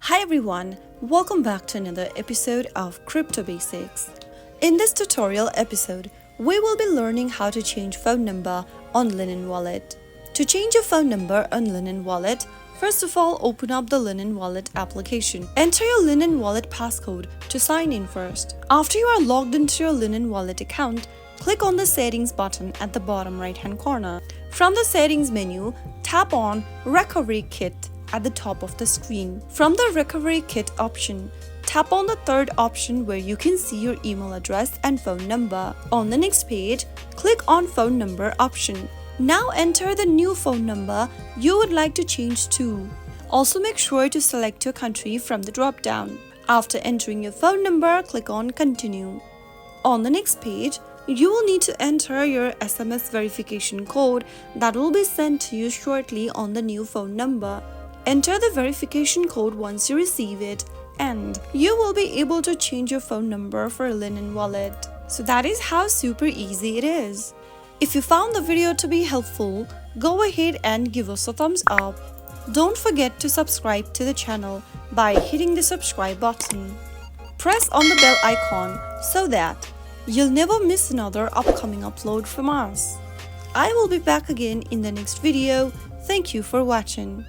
Hi everyone, welcome back to another episode of Crypto Basics. In this tutorial episode, we will be learning how to change phone number on Linen Wallet. To change your phone number on Linen Wallet, first of all open up the Linen Wallet application. Enter your Linen Wallet passcode to sign in first. After you are logged into your Linen Wallet account, click on the settings button at the bottom right hand corner. From the settings menu, tap on Recovery Kit at the top of the screen. From the Recovery Kit option, tap on the third option where you can see your email address and phone number. On the next page, click on Phone Number option. Now enter the new phone number you would like to change to. Also make sure to select your country from the drop-down. After entering your phone number, click on Continue. On the next page, you will need to enter your SMS verification code that will be sent to you shortly on the new phone number. Enter the verification code once you receive it, and you will be able to change your phone number for Linen Wallet. So that is how super easy it is. If you found the video to be helpful, go ahead and give us a thumbs up. Don't forget to subscribe to the channel by hitting the subscribe button. Press on the bell icon so that you'll never miss another upcoming upload from us. I will be back again in the next video. Thank you for watching.